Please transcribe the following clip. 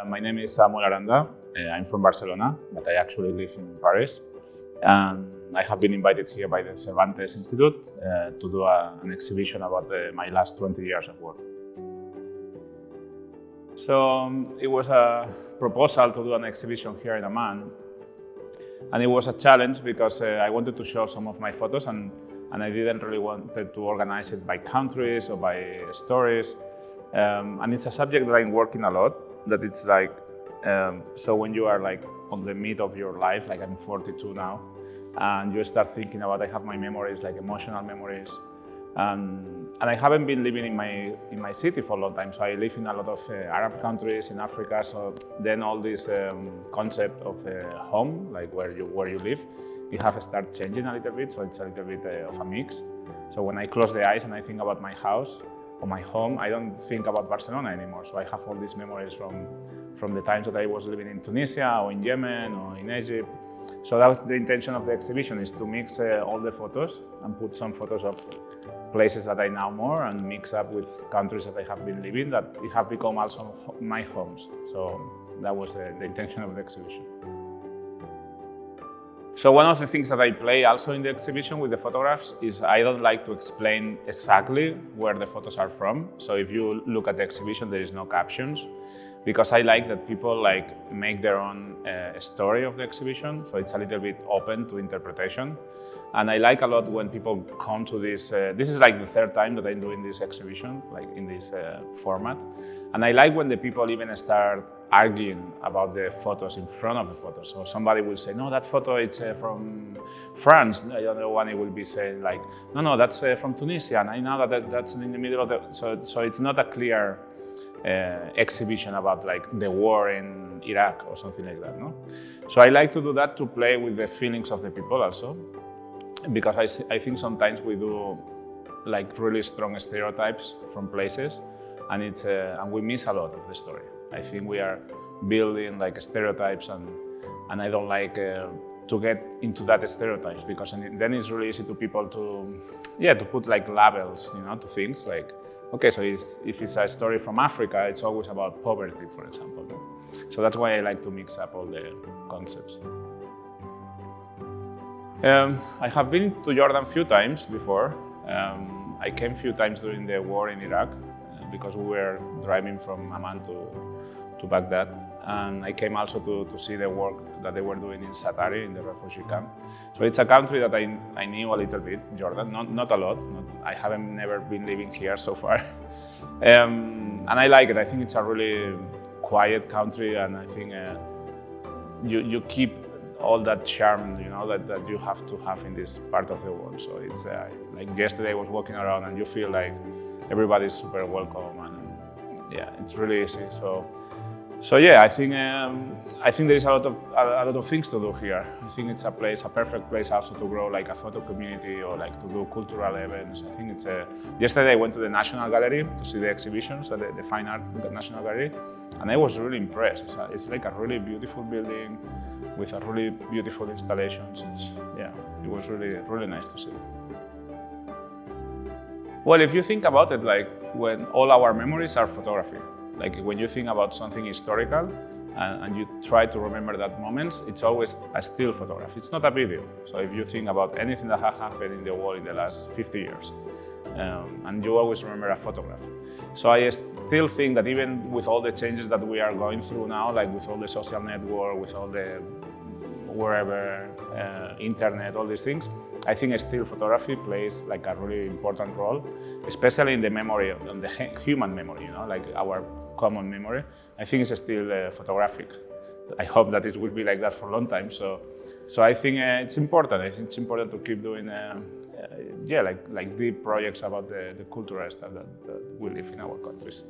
My name is Aranda. I'm from Barcelona, but I actually live in Paris. And I have been invited here by the Cervantes Institute to do an exhibition about my last 20 years of work. So it was a proposal to do an exhibition here in Amman. And it was a challenge because I wanted to show some of my photos and I didn't really want to organize it by countries or by stories. And it's a subject that I'm working a lot, that it's like, so when you are like on the mid of your life, like I'm 42 now, and you start thinking about, I have my memories, like emotional memories, and I haven't been living in my city for a long time, so I live in a lot of Arab countries in Africa, so then all this concept of home, like where you live, you have to start changing a little bit, so it's a little bit of a mix. So when I close the eyes and I think about my house, or my home, I don't think about Barcelona anymore. So I have all these memories from the times that I was living in Tunisia or in Yemen or in Egypt. So that was the intention of the exhibition, is to mix all the photos and put some photos of places that I know more and mix up with countries that I have been living that have become also my homes. So that was the intention of the exhibition. So one of the things that I play also in the exhibition with the photographs is I don't like to explain exactly where the photos are from. So if you look at the exhibition, there is no captions, because I like that people like make their own story of the exhibition. So it's a little bit open to interpretation. And I like a lot when people come to this. This is like the third time that I'm doing this exhibition, like in this format. And I like when the people even start arguing about the photos in front of the photos. So somebody will say, no, that photo it's from France. The other one it will be saying like, no, that's from Tunisia. And I know that's in the middle of the. So it's not a clear exhibition about like the war in Iraq or something like that. No. So I like to do that to play with the feelings of the people also, because I think sometimes we do like really strong stereotypes from places, and and we miss a lot of the story. I think we are building like stereotypes, and I don't like to get into that stereotypes, because then it's really easy to people to put like labels, to things like, okay, so if it's a story from Africa, it's always about poverty, for example. So that's why I like to mix up all the concepts. I have been to Jordan a few times before. I came a few times during the war in Iraq because we were driving from Amman to Baghdad. And I came also to see the work that they were doing in Satari, in the refugee camp. So it's a country that I knew a little bit, Jordan, not a lot. I haven't never been living here so far. And I like it. I think it's a really quiet country, and I think you keep all that charm, that you have to have in this part of the world. So it's like yesterday I was walking around and you feel like everybody's super welcome, and yeah, it's really easy. So yeah, I think there is a lot of things to do here. I think it's a perfect place also to grow like a photo community or like to do cultural events. I think it's yesterday I went to the National Gallery to see the exhibition, so the Fine Art at the National Gallery, and I was really impressed. It's like a really beautiful building with a really beautiful installations. It was really nice to see. Well, if you think about it, like when all our memories are photography, like when you think about something historical and you try to remember that moment, it's always a still photograph. It's not a video. So if you think about anything that has happened in the world in the last 50 years, and you always remember a photograph. So I still think that even with all the changes that we are going through now, like with all the social network, with all the wherever, internet, all these things, I think still photography plays like a really important role, especially in the memory, on the human memory, like our common memory. I think it's still photographic. I hope that it will be like that for a long time. So I think it's important. I think it's important to keep doing, like deep projects about the cultural stuff that we live in our countries.